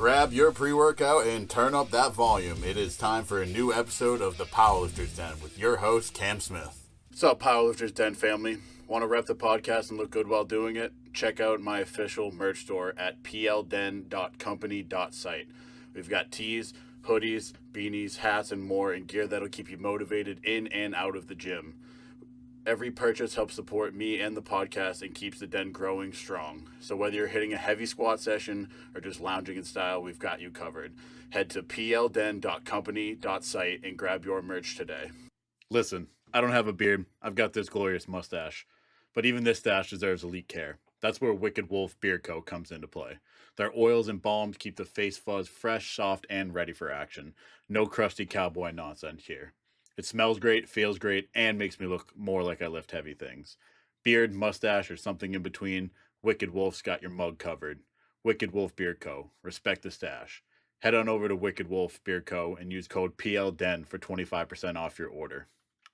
Grab your pre-workout and turn up that volume. It is time for a new episode of the Powerlifter's Den with your host, Cam Smith. What's up, Powerlifter's Den family? Want to rep the podcast and look good while doing it? Check out my official merch store at plden.company.site. We've got tees, hoodies, beanies, hats, and more, and gear that'll keep you motivated in and out of the gym. Every purchase helps support me and the podcast and keeps the den growing strong. So whether you're hitting a heavy squat session or just lounging in style, we've got you covered. Head to plden.company.site and grab your merch today. Listen, I don't have a beard. I've got this glorious mustache. But even this stash deserves elite care. That's where Wicked Wolf Beard Co. comes into play. Their oils and balms keep the face fuzz fresh, soft, and ready for action. No crusty cowboy nonsense here. It smells great, feels great, and makes me look more like I lift heavy things. Beard, mustache, or something in between, Wicked Wolf's got your mug covered. Wicked Wolf Beard Co. Respect the stash. Head on over to Wicked Wolf Beard Co. and use code PLDEN for 25% off your order.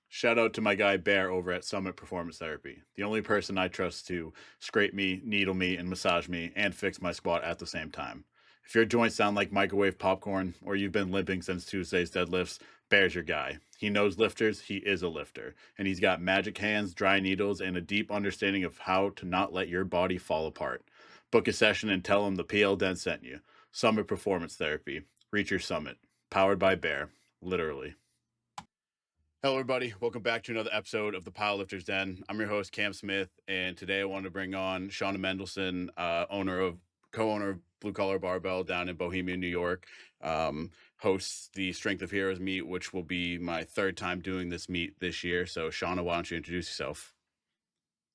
Shout out to my guy Bear over at Summit Performance Therapy, the only person I trust to scrape me, needle me, and massage me, and fix my squat at the same time. If your joints sound like microwave popcorn, or you've been limping since Tuesday's deadlifts, Bear's your guy. He knows lifters, he is a lifter, and he's got magic hands, dry needles, and a deep understanding of how to not let your body fall apart. Book a session and tell him the PL Den sent you. Summit Performance Therapy. Reach your summit. Powered by Bear. Literally. Hello, everybody. Welcome back to another episode of the Powerlifter's Den. I'm your host, Cam Smith, and today I wanted to bring on Shawna Mendelson, co-owner of Blue Collar Barbell down in Bohemia, New York. Hosts the Strength of Heroes meet, which will be my third time doing this meet this year. So, Shawna, why don't you introduce yourself?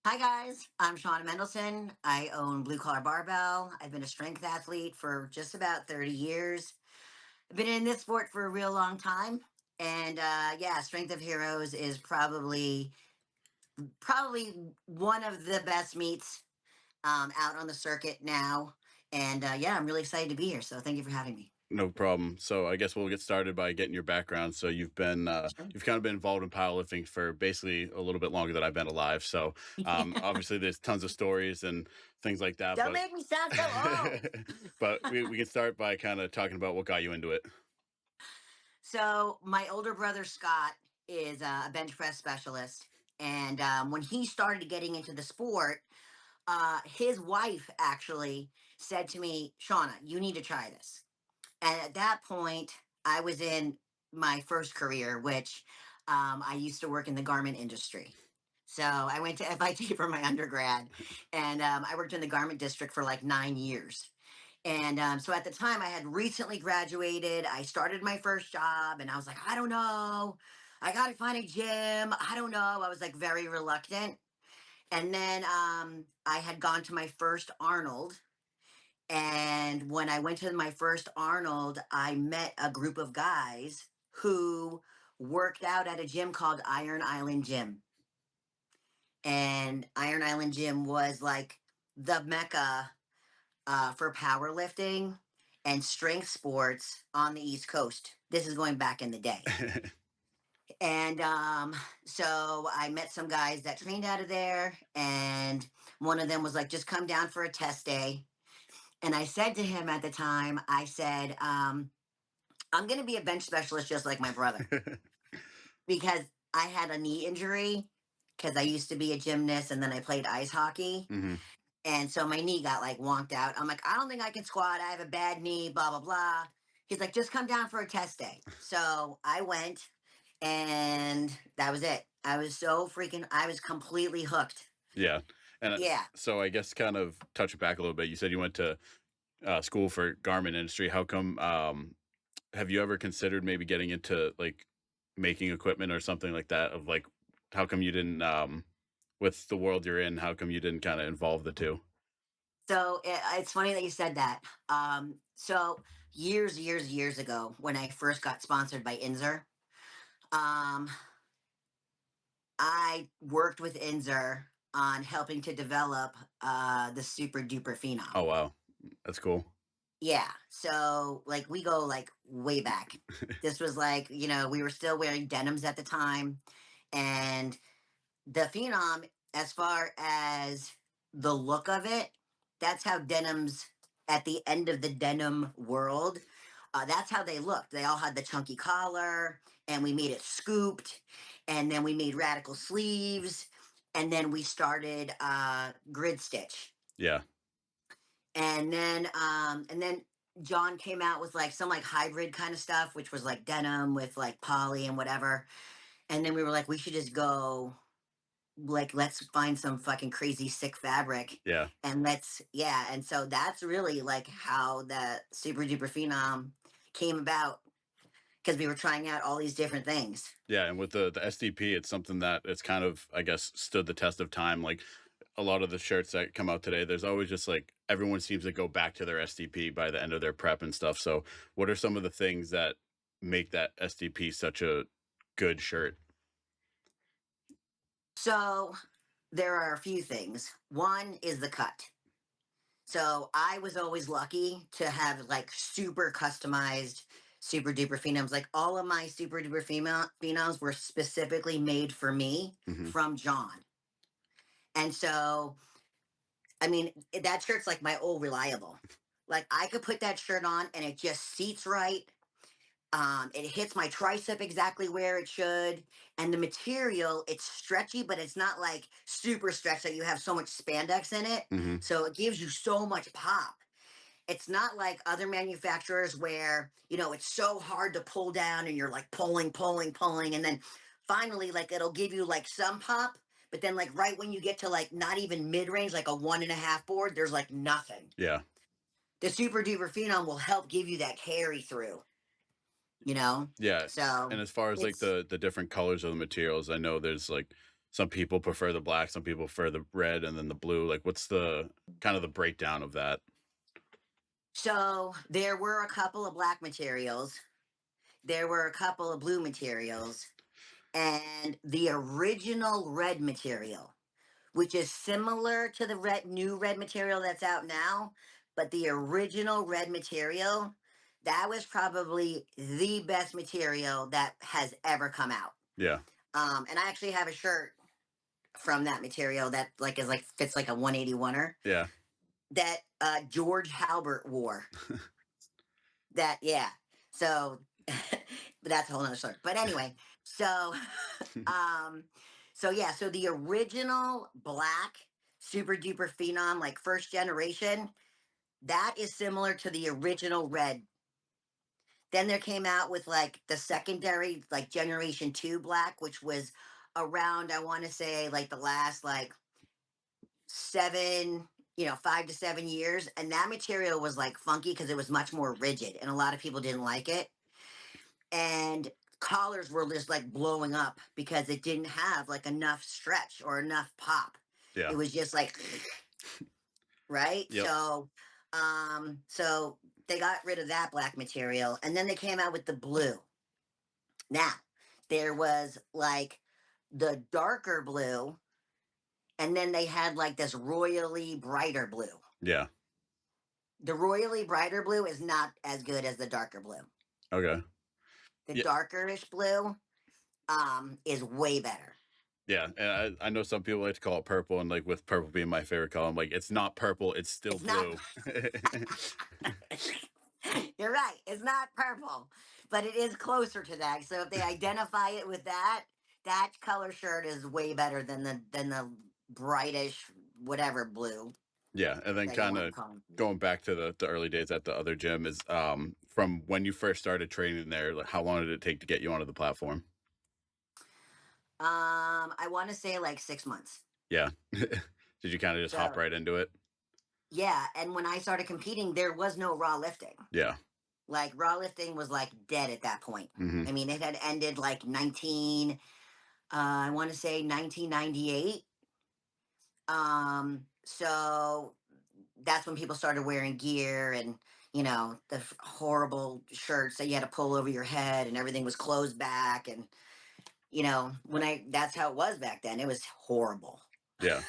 Hi, guys. I'm Shawna Mendelson. I own Blue Collar Barbell. I've been a strength athlete for just about 30 years. I've been in this sport for a real long time. And Strength of Heroes is probably one of the best meets out on the circuit now. And I'm really excited to be here. So thank you for having me. No problem. So I guess we'll get started by getting your background. So you've kind of been involved in powerlifting for basically a little bit longer than I've been alive. So obviously there's tons of stories and things like that. Don't make me sound so old. But we can start by kind of talking about what got you into it. So my older brother, Scott, is a bench press specialist. And when he started getting into the sport, his wife actually said to me, Shawna, you need to try this. And at that point, I was in my first career, which I used to work in the garment industry. So I went to FIT for my undergrad, and I worked in the garment district for like 9 years. And so at the time, I had recently graduated. I started my first job, and I was like, I don't know. I got to find a gym. I don't know. I was like very reluctant. And then I had gone to my first Arnold. And when I went to my first Arnold, I met a group of guys who worked out at a gym called Iron Island Gym. And Iron Island Gym was like the mecca for powerlifting and strength sports on the East Coast. This is going back in the day. And so I met some guys that trained out of there. And one of them was like, just come down for a test day. And I said to him at the time, I said, I'm going to be a bench specialist just like my brother. Because I had a knee injury because I used to be a gymnast and then I played ice hockey. Mm-hmm. And so my knee got like wonked out. I'm like, I don't think I can squat. I have a bad knee, blah, blah, blah. He's like, just come down for a test day. So I went and that was it. I was completely hooked. Yeah. And so I guess kind of touch it back a little bit. You said you went to school for garment industry. How come, have you ever considered maybe getting into like making equipment or something like that? Of like, how come you didn't, with the world you're in, how come you didn't kind of involve the two? So it's funny that you said that. So years ago, when I first got sponsored by Inzer, I worked with Inzer on helping to develop the Super Duper Phenom. Oh, wow. That's cool. Yeah. So like we go like way back. This was like, we were still wearing denims at the time. And the Phenom, as far as the look of it, that's how denims at the end of the denim world. That's how they looked. They all had the chunky collar, and we made it scooped, and then we made radical sleeves, and then we started grid stitch, Yeah. and then John came out with like some like hybrid kind of stuff, which was like denim with like poly and whatever. And then we were like, we should just go like let's find some fucking crazy sick fabric Yeah. and let's yeah. And so that's really like how the super duper phenom came about because we were trying out all these different things. Yeah, and with the SDP, it's something that it's kind of, I guess, stood the test of time. Like a lot of the shirts that come out today, there's always just like everyone seems to go back to their SDP by the end of their prep and stuff. So, what are some of the things that make that SDP such a good shirt? So there are a few things. One is the cut. So I was always lucky to have like super customized super duper phenoms. Like all of my super duper phenoms were specifically made for me Hmm. from John. And so, I mean, that shirt's like my old reliable. Like I could put that shirt on and it just seats right. It hits my tricep exactly where it should. And the material, it's stretchy, but it's not like super stretched that you have so much spandex in it. Hmm. So it gives you so much pop. It's not like other manufacturers where, you know, it's so hard to pull down and you're like pulling, pulling, pulling. And then finally, like it'll give you like some pop. But then, like, right when you get to like not even mid range, like a 1.5 board, there's like nothing. Yeah. The Super Duper Phenom will help give you that carry through, you know? Yeah. And So as far as like it's the different colors of the materials, I know there's like some people prefer the black, some people prefer the red and then the blue. Like what's the kind of the breakdown of that? so there were a couple of black materials, there were a couple of blue materials, and the original red material, which is similar to the new red material that's out now, but the original red material, that was probably the best material that has ever come out. Yeah. And I actually have a shirt from that material that like is like fits like a 181er Yeah. that George Halbert wore. That yeah. So but that's a whole nother story. But anyway, so um so yeah, so the original black super duper phenom, like first generation, that is similar to the original red. Then there came out with like the secondary, like generation two black, which was around, I want to say like the last like 7, 5 to 7 years. And that material was like funky because it was much more rigid and a lot of people didn't like it. And collars were just like blowing up because it didn't have like enough stretch or enough pop. It Yeah. was just like right. Yep. So they got rid of that black material and then they came out with the blue. Now there was like the darker blue, and then they had like this royally brighter blue. Yeah. The royally brighter blue is not as good as the darker blue. Okay. The Yeah. darkerish blue is way better. Yeah, and I know some people like to call it purple, and like with purple being my favorite color, I'm like, it's not purple, it's still It's not blue. you're right. It's not purple, but it is closer to that. So if they identify it with that, that color shirt is way better than the brightish whatever blue Yeah, and then that you kind want to of call 'em. going back to the early days at the other gym is from when you first started training there, like how long did it take to get you onto the platform? I want to say like 6 months. Yeah. Did you kind of just hop So right into it? yeah, and when I started competing, there was no raw lifting. Yeah. Like raw lifting was like dead at that point. Hmm. I mean, it had ended like I want to say 1998. So that's when people started wearing gear and the horrible shirts that you had to pull over your head and everything was closed back and when I that's how it was back then. It was horrible. Yeah.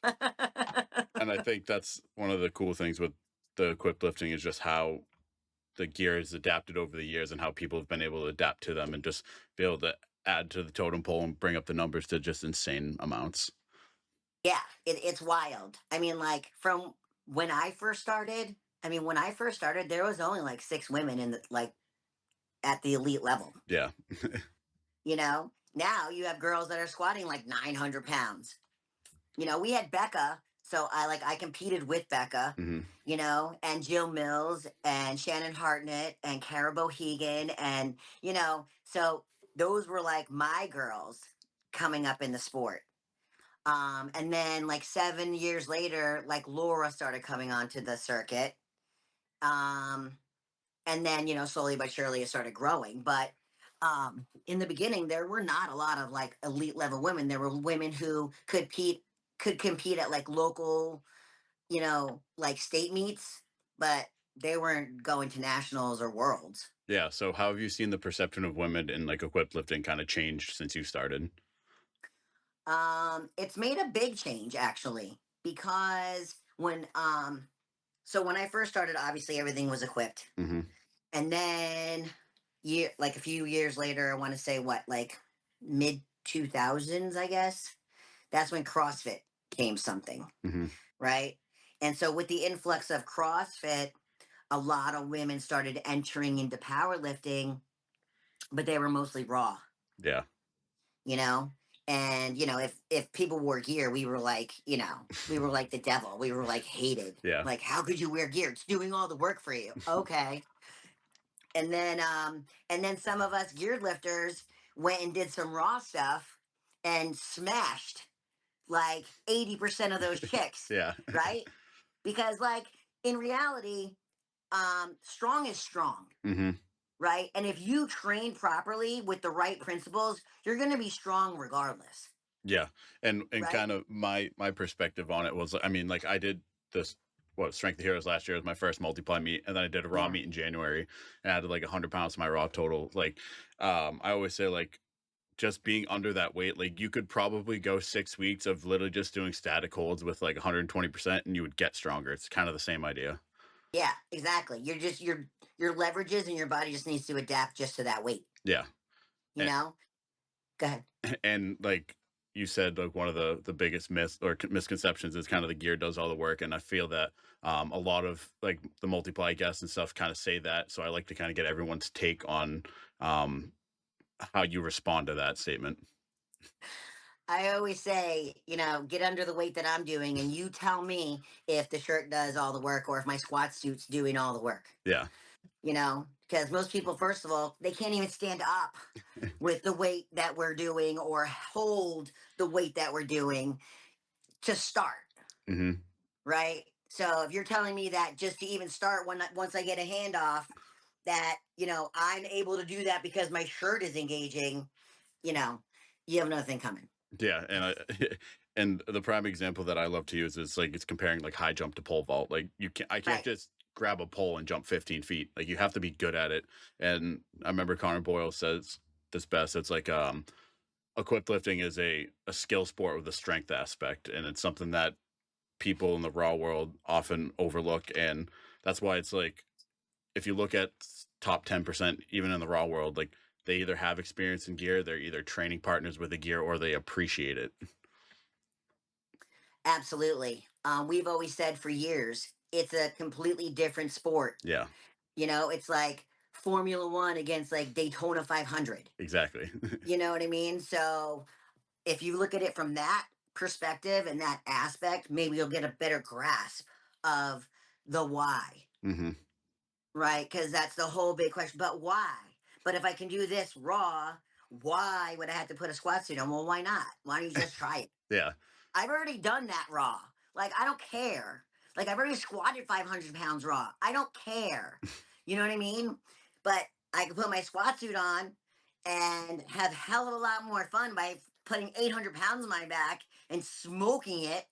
And I think that's one of the cool things with the equipped lifting is just how the gear is adapted over the years and how people have been able to adapt to them and just be able to add to the totem pole and bring up the numbers to just insane amounts. Yeah, it's wild. I mean, like from when I first started, when I first started, there was only like 6 women in the like at the elite level. Yeah. Now you have girls that are squatting like 900 pounds. We had Becca, so I competed with Becca, Hmm. and Jill Mills and Shannon Hartnett and Cara Bohegan, and so those were like my girls coming up in the sport. And then like 7 years later, like Laura started coming onto the circuit. Um, and then slowly but surely it started growing. But in the beginning, there were not a lot of like elite level women. There were women who could compete at like local, like state meets, but they weren't going to nationals or worlds. Yeah. So how have you seen the perception of women in like equipped lifting kind of changed since you started? It's made a big change actually because when I first started, obviously everything was equipped, Hmm. and then like a few years later, I want to say what, like mid 2000s, I guess. That's when CrossFit came something, Hmm. right? And so with the influx of CrossFit, a lot of women started entering into powerlifting, but they were mostly raw, Yeah. you know? And if people wore gear, we were like the devil. We were like hated. Yeah. Like, how could you wear gear? It's doing all the work for you. Okay. And then some of us geared lifters went and did some raw stuff and smashed like 80% of those chicks, Yeah. right? Because like in reality, strong is strong, Hmm. right? And if you train properly with the right principles, you're going to be strong regardless, Yeah. And right? kind of my perspective on it was, I mean, like I did this Strength of Heroes last year was my first multiply meet, and then I did a raw Yeah. meet in January and I added like 100 pounds to my raw total. Like I always say, like, just being under that weight, like you could probably go 6 weeks of literally just doing static holds with like 120% and you would get stronger. It's kind of the same idea. Yeah, exactly. You're just your leverages and your body just needs to adapt just to that weight, Yeah. you know? Go ahead. And like you said, like one of the biggest myths or misconceptions is kind of the gear does all the work, and I feel that a lot of like the multiply guests and stuff kind of say that, so I like to kind of get everyone's take on um how you respond to that statement. I always say, get under the weight that I'm doing and you tell me if the shirt does all the work or if my squat suit's doing all the work. Yeah. Because most people, first of all, they can't even stand up with the weight that we're doing or hold the weight that we're doing to start, Hmm. right? So if you're telling me that just to even start once I get a handoff, that I'm able to do that because my shirt is engaging, you know, you have another thing coming. Yeah, and I and the prime example that I love to use is like it's comparing like high jump to pole vault. Like I can't Right. just grab a pole and jump 15 feet. Like you have to be good at it. And I remember Connor Boyle says this best. It's like equipped lifting is a skill sport with a strength aspect, and it's something that people in the raw world often overlook. And that's why it's like if you look at top 10%, even in the raw world, like they either have experience in gear, they're either training partners with the gear, or they appreciate it. Absolutely. We've always said for years, it's a completely different sport. Yeah, It's like Formula One against like Daytona 500. exactly. You know what I mean? So if you look at it from that perspective and that aspect, maybe you'll get a better grasp of the why, Hmm. right? Because that's the whole big question. But why? But if I can do this raw, why would I have to put a squat suit on? Well, why not? Why don't you just try it? Yeah, I've already done that raw. Like, I don't care. Like, I've already squatted 500 pounds raw. I don't care. You know what I mean? But I can put my squat suit on and have hell of a lot more fun by putting 800 pounds on my back and smoking it,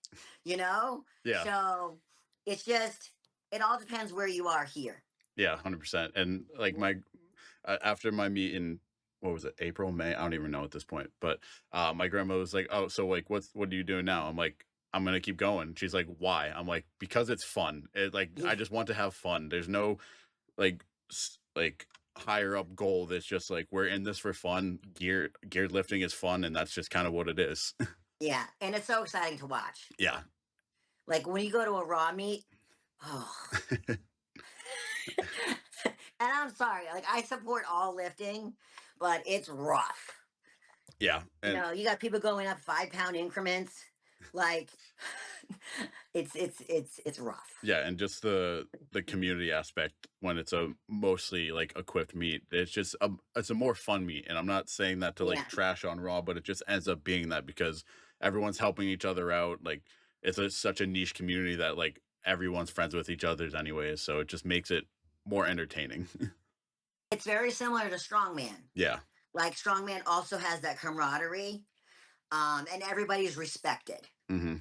you know? yeah, So it's just, it all depends where you are here. yeah, 100%. And like my after my meet in what was it, April, May? I don't even know at this point. But my grandma was like, "Oh, so like, what are you doing now?" I'm like, "I'm gonna keep going." She's like, "Why?" I'm like, "Because it's fun. Like I Yeah, just want to have fun. There's no like like higher up goal. That's just like we're in this for fun. Geared lifting is fun, and that's just kind of what it is." yeah. And it's so exciting to watch. Yeah. Like when you go to a raw meet, Oh. And I'm sorry, like I support all lifting, but it's rough. Yeah, You and know, you got people going up 5 pound increments. Like it's rough. yeah, and just the community aspect when it's a mostly like equipped meet, it's a more fun meet. And I'm not saying that to like Yeah. trash on Raw, but it just ends up being that because everyone's helping each other out. Like such a niche community that like everyone's friends with each other's anyways, so it just makes it more entertaining. It's very similar to strongman. Yeah. Like strongman also has that camaraderie, and everybody's respected. Hmm.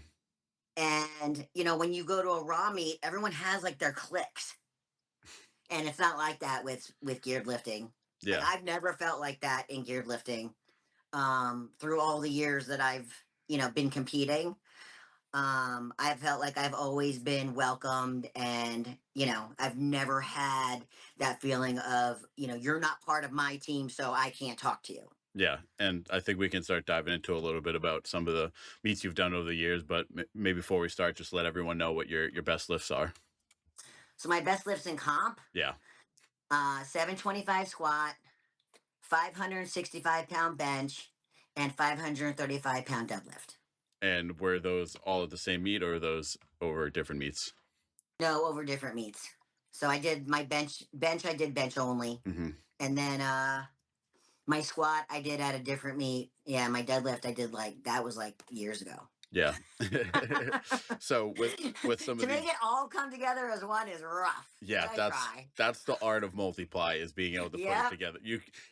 And you know, when you go to a raw meet, everyone has like their cliques, and it's not like that with geared lifting. Like Yeah. I've never felt like that in geared lifting, through all the years that I've been competing. I felt like I've always been welcomed, and I've never had that feeling of you're not part of my team, so I can't talk to you. Yeah, and I think we can start diving into a little bit about some of the meets you've done over the years, but maybe before we start, just let everyone know what your best lifts are. So my best lifts in comp, Yeah, 725 squat, 565-pound bench, and 535-pound deadlift. and were those all at the same meet, or are those over different meets? No, over different meets. So I did my bench. I did bench only, Hmm. and then my squat I did at a different meet. Yeah, my deadlift I did like that was like years ago. Yeah. So with some To of make these, it all come together as one is rough, but yeah, I that's try. that's the art of multiply, is being able to put it Yep. together.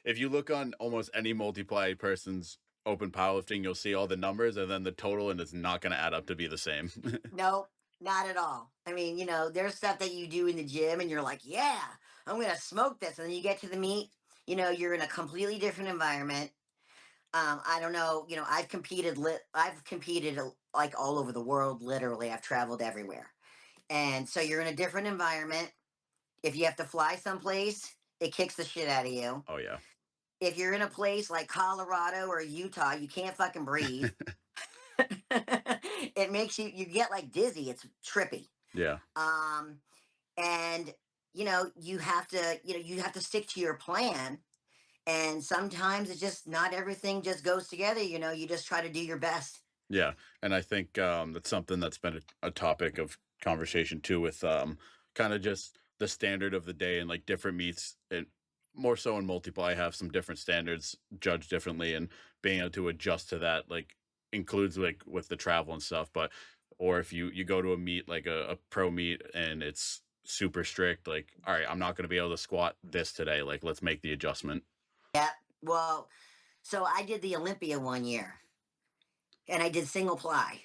If you look on almost any multiply person's open powerlifting, you'll see all the numbers and then the total, and it's not going to add up to be the same. Nope, not at all. I mean, there's stuff that you do in the gym and you're like, yeah, I'm gonna smoke this. And then you get to the meet, you're in a completely different environment. I don't know, I've competed like all over the world, literally. I've traveled everywhere. And so you're in a different environment. If you have to fly someplace, it kicks the shit out of you. Oh yeah. If you're in a place like Colorado or Utah, you can't fucking breathe. It makes you get like dizzy. It's trippy. Yeah. Um, and you have to stick to your plan. And sometimes it's just not everything just goes together. You just try to do your best. Yeah, and I think, that's something that's been a topic of conversation too with, kinda just the standard of the day and, like, different meets, and more so in multiply have some different standards judged differently, and being able to adjust to that, like, includes, like, with the travel and stuff, but or if you go to a meet, like a pro meet, and it's super strict, like, "Alright, I'm not gonna be able to squat this today, like, let's make the adjustment." Yeah. Well, so I did the Olympia one year, and I did single ply.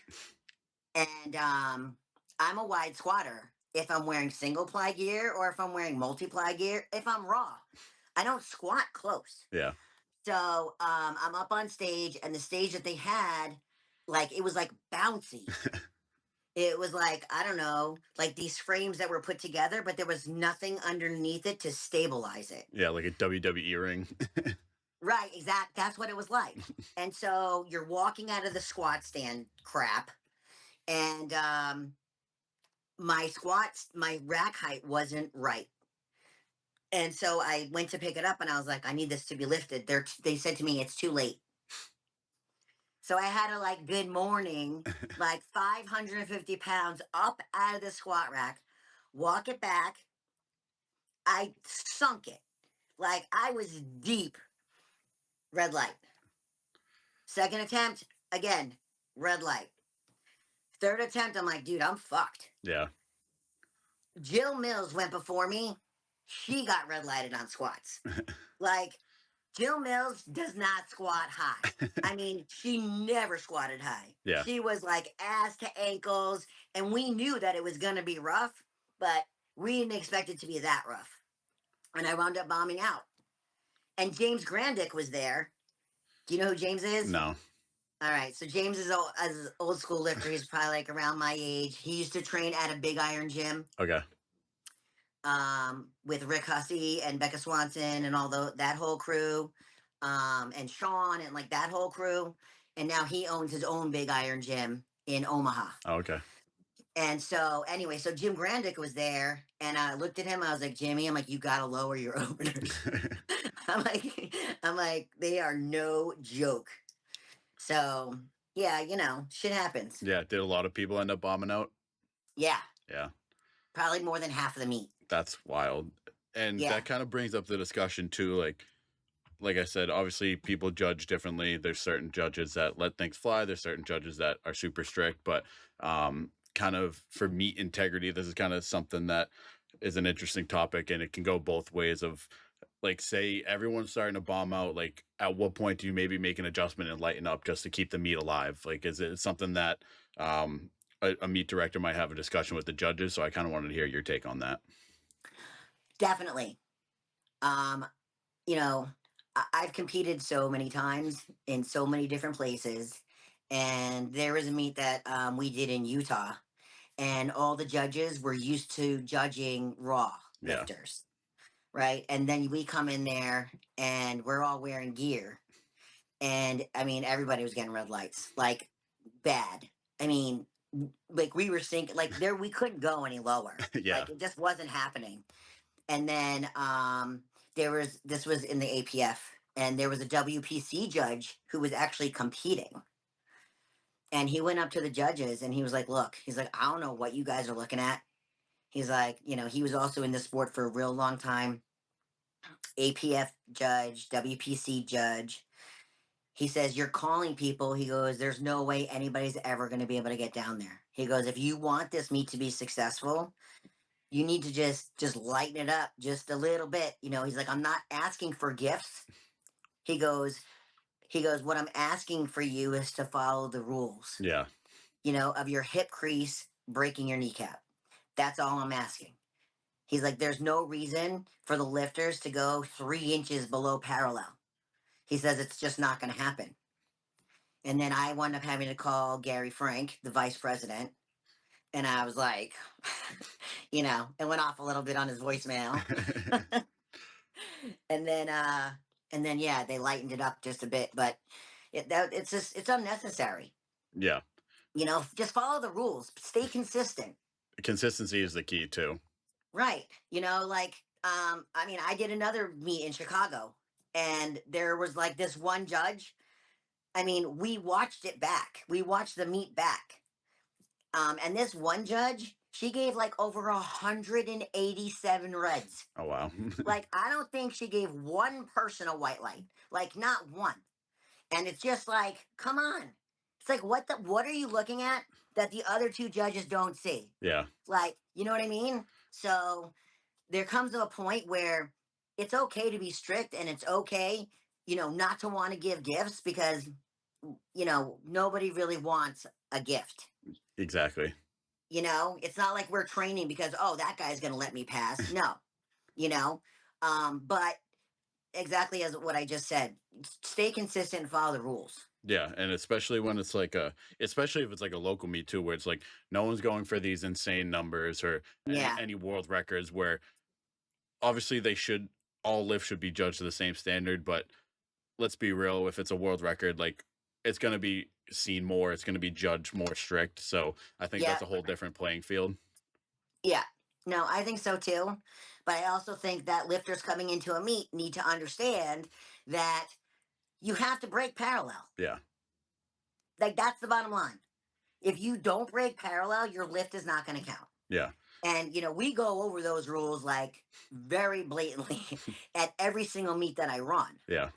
And I'm a wide squatter if I'm wearing single ply gear or if I'm wearing multiply gear. If I'm raw, I don't squat close. Yeah. So I'm up on stage, and the stage that they had, like it was like bouncy. It was like, I don't know, like these frames that were put together, but there was nothing underneath it to stabilize it. Yeah, like a WWE ring. Right, exact. That's what it was like. And so you're walking out of the squat stand crap, and my rack height wasn't right. And so I went to pick it up, and I was like, I need this to be lifted. They said to me, it's too late. So I had to like good morning, like 550 pounds up out of the squat rack, walk it back. I sunk it. Like I was deep. Red light. Second attempt, again, red light. Third attempt, I'm like, dude, I'm fucked. Yeah. Jill Mills went before me. She got red lighted on squats. Like, Jill Mills does not squat high. I mean, she never squatted high. Yeah. She was like ass to ankles, and we knew that it was going to be rough, but we didn't expect it to be that rough. And I wound up bombing out. And James Grandick was there. Do you know who James is? No. All right. So James is as old school lifter. He's probably like around my age. He used to train at a big iron gym, Okay. with Rick Hussey and Becca Swanson and that whole crew, and Sean and like that whole crew. And now he owns his own big iron gym in Omaha. Oh, okay. And so anyway, so Jim Grandick was there, and I looked at him. I was like, Jimmy, I'm like, you gotta lower your openers. I'm like, I'm like, they are no joke. So yeah, shit happens. Yeah, did a lot of people end up bombing out? Yeah, Yeah, probably more than half of the meat. that's wild. And Yeah, that kind of brings up the discussion too, like I said, obviously people judge differently. There's certain judges that let things fly. There's certain judges that are super strict. But kind of for meat integrity, this is kind of something that is an interesting topic, and it can go both ways. Of like, say everyone's starting to bomb out. Like, at what point do you maybe make an adjustment and lighten up just to keep the meat alive? Like, is it something that a meat director might have a discussion with the judges? So I kind of wanted to hear your take on that. definitely. Um, I've competed so many times in so many different places, and there was a meet that we did in Utah, and all the judges were used to judging raw Yeah, lifters, right? And then we come in there, and we're all wearing gear, and I mean, everybody was getting red lights, like bad. I mean, like we were sinking, like there, we couldn't go any lower. yeah, Like it just wasn't happening. And then this was in the APF, and there was a WPC judge who was actually competing. And he went up to the judges and he was like, look, he's like, I don't know what you guys are looking at. He's like, he was also in the sport for a real long time. APF judge, WPC judge. He says, you're calling people. He goes, there's no way anybody's ever going to be able to get down there. He goes, if you want this meet to be successful, you need to just lighten it up just a little bit. He's like, I'm not asking for gifts. He goes, what I'm asking for you is to follow the rules, yeah, of your hip crease breaking your kneecap. That's all I'm asking. He's like, there's no reason for the lifters to go 3 inches below parallel. He says it's just not going to happen. And then I wound up having to call Gary Frank, the vice president. And I was like, it went off a little bit on his voicemail. and then yeah, they lightened it up just a bit, but it's unnecessary. yeah. Just follow the rules, stay consistent. Consistency is the key too. Right. Like I mean, I did another meet in Chicago, and there was like this one judge. I mean, we watched it back. We watched the meet back. And this one judge, she gave like over 187 reds. Oh wow. Like, I don't think she gave one person a white light. Like, not one. And it's just like, come on. It's like, what are you looking at that the other two judges don't see? Yeah, Like, you know what I mean? So there comes to a point where it's okay to be strict, and it's okay, not to want to give gifts, because, nobody really wants a gift. exactly. It's not like we're training because, oh, that guy's going to let me pass. No, you know, but exactly as what I just said, stay consistent and follow the rules. Yeah, and especially when it's especially if it's like a local meet too, where it's like no one's going for these insane numbers or Yeah. any world records. Where obviously all lifts should be judged to the same standard, but let's be real, if it's a world record, like it's going to be seen more, it's going to be judged more strict. So I think Yeah. that's a whole different playing field. Yeah. No, I think so too. But I also think that lifters coming into a meet need to understand that you have to break parallel. Yeah, Like, that's the bottom line. If you don't break parallel, your lift is not going to count. yeah, And, we go over those rules like very blatantly at every single meet that I run. yeah,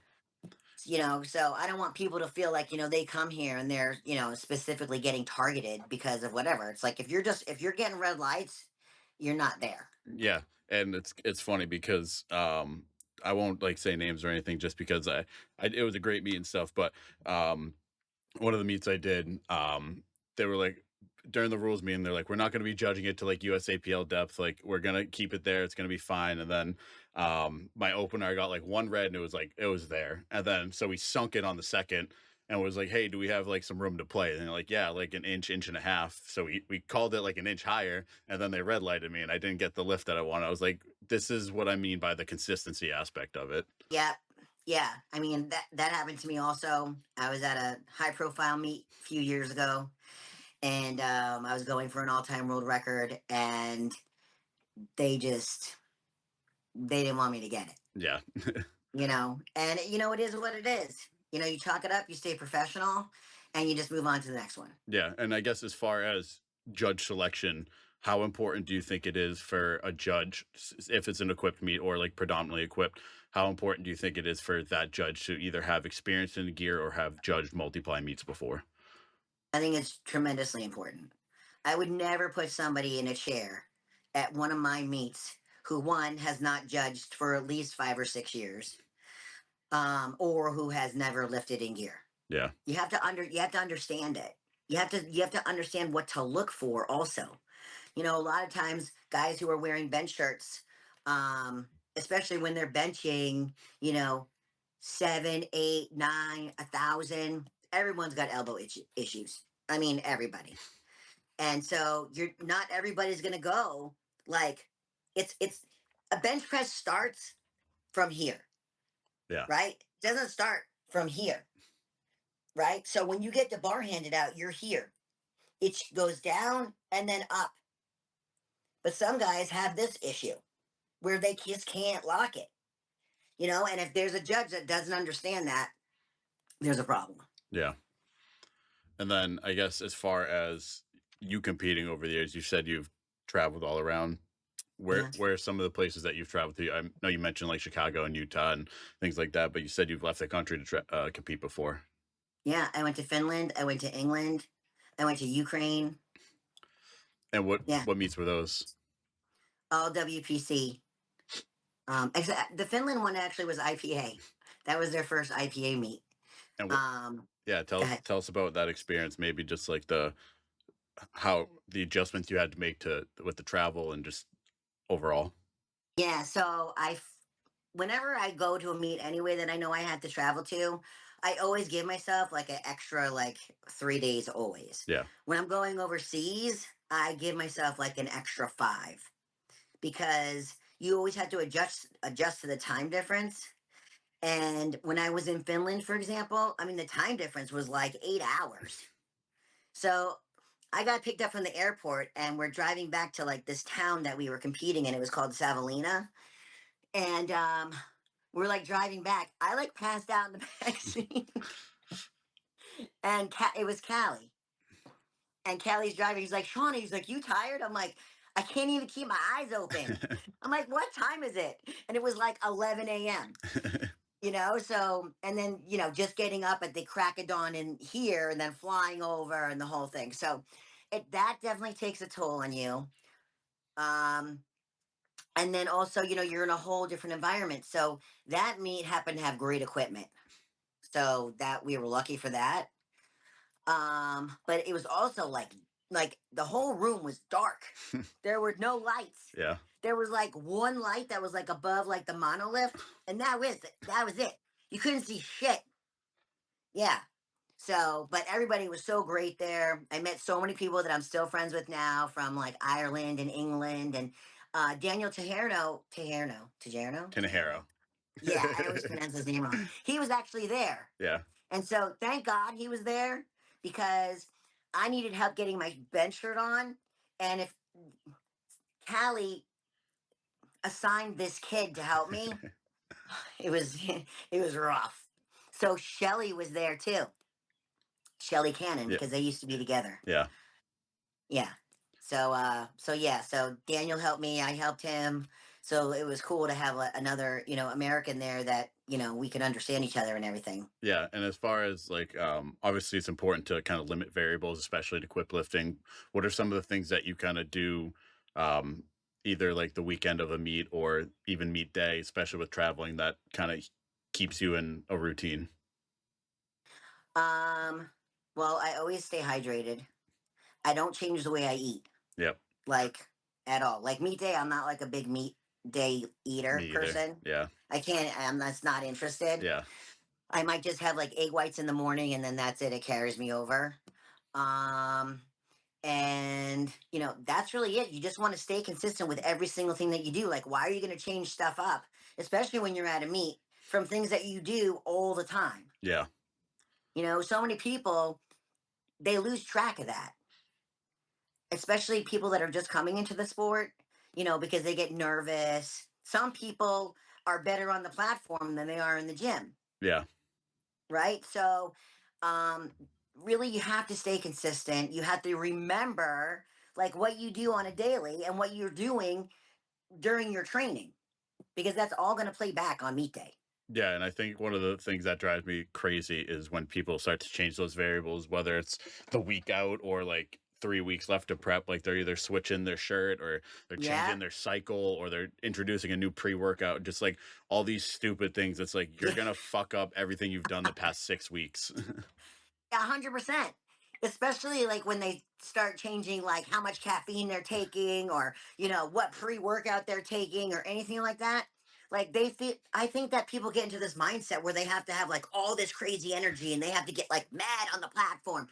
So I don't want people to feel like, they come here and they're, specifically getting targeted because of whatever. It's like, if you're getting red lights, you're not there. yeah. And it's funny because I won't like say names or anything just because it was a great meet and stuff, but one of the meets I did, they were like during the rules meeting, they're like, we're not going to be judging it to like USAPL depth. Like we're going to keep it there. It's going to be fine. And then, my opener, I got like one red and it was there. And then, so we sunk it on the second and was like, hey, do we have like some room to play? And they're like, yeah, like an inch and a half. So we called it like an inch higher, and then they red lighted me and I didn't get the lift that I wanted. I was like, this is what I mean by the consistency aspect of it. Yeah. Yeah. I mean, that happened to me also. I was at a high profile meet a few years ago, and I was going for an all-time world record, and they just they didn't want me to get it. Yeah. And it is what it is. You chalk it up, you stay professional, and you just move on to the next one. Yeah, and I guess as far as judge selection, how important do you think it is for a judge, if it's an equipped meet or like predominantly equipped, how important do you think it is for that judge to either have experience in the gear or have judged multiply meets before? I think it's tremendously important. I would never put somebody in a chair at one of my meets who, one, has not judged for at least 5 or 6 years, or who has never lifted in gear. Yeah. You have to understand it. You have to understand what to look for also. A lot of times guys who are wearing bench shirts, especially when they're benching, you know, 7, 8, 9, 1,000, everyone's got issues. I mean, everybody. And so you're not everybody's gonna go like it's a bench press starts from here, Yeah. right? It doesn't start from here, right? So when you get the bar handed out, you're here. It goes down and then up. But some guys have this issue where they just can't lock it. And if there's a judge that doesn't understand that, there's a problem. Yeah. And then I guess as far as you competing over the years, you said you've traveled all around. Where Yeah. where are some of the places that you've traveled to? I know you mentioned like Chicago and Utah and things like that, but you said you've left the country to compete before. Yeah, I went to Finland, I went to England, I went to Ukraine. And what Yeah, what meets were those? all WPC. The Finland one actually was IPA. That was their first IPA meet. And what? Um, Yeah, Go tell ahead. tell us about that experience. Maybe just like the how the adjustments you had to make to with the travel and just overall. Yeah, so whenever I go to a meet anyway that I know I have to travel to, I always give myself like an extra like 3 days always. Yeah. When I'm going overseas, I give myself like an extra five because you always have to adjust to the time difference. And when I was in Finland, for example, I mean the time difference was like 8 hours. So I got picked up from the airport and we're driving back to like this town that we were competing in. It was called Savonlinna. And we're like driving back. I like passed out in the back seat, and it was Callie. And Callie's driving. He's like, Shawna, he's like, you tired? I'm like, I can't even keep my eyes open. I'm like, what time is it? And it was like 11 a.m. So, and then, just getting up at the crack of dawn in here and then flying over and the whole thing. So that definitely takes a toll on you. Um, and then also, you're in a whole different environment. So that meet happened to have great equipment. So that we were lucky for that. But it was also like the whole room was dark. There were no lights. Yeah. There was like one light that was like above like the monolift, and that was it. You couldn't see shit. Yeah. So, but everybody was so great there. I met so many people that I'm still friends with now from like Ireland and England and Daniel Tajerno. Tanahero. Yeah, I always pronounce his name wrong. He was actually there. Yeah. And so thank God he was there because I needed help getting my bench shirt on. And if Callie assigned this kid to help me, it was it was rough. So Shelly was there too. Shelly Cannon, Yeah. because they used to be together. Yeah. Yeah. So Daniel helped me, I helped him. So it was cool to have another, American there that, we could understand each other and everything. Yeah, and as far as like, obviously it's important to kind of limit variables, especially to equip lifting. What are some of the things that you kind of do, um, either like the weekend of a meet or even meet day, especially with traveling, that kind of keeps you in a routine? Um, well, I always stay hydrated. I don't change the way I eat, Yep, like at all. Like meat day, I'm not like a big meat day eater me either. person. Yeah, I can't. I'm that's not interested. yeah, I might just have like egg whites in the morning, and then that's it. It carries me over. Um, and that's really it. You just want to stay consistent with every single thing that you do. Like, why are you going to change stuff up, especially when you're at a meet from things that you do all the time? yeah, So many people they lose track of that. especially people that are just coming into the sport, because they get nervous. Some people are better on the platform than they are in the gym, Yeah. right? So, um, really, you have to stay consistent. You have to remember like what you do on a daily and what you're doing during your training, because that's all going to play back on meet day. Yeah, and I think one of the things that drives me crazy is when people start to change those variables, whether it's the week out or like 3 weeks left to prep, like they're either switching their shirt or they're Yeah. changing their cycle or they're introducing a new pre-workout, just like all these stupid things. It's like you're Yeah. gonna fuck up everything you've done the past 6 weeks. 100%. Especially like when they start changing like how much caffeine they're taking, or what pre-workout they're taking or anything like that. Like they feel, I think that people get into this mindset where they have to have like all this crazy energy and they have to get like mad on the platform.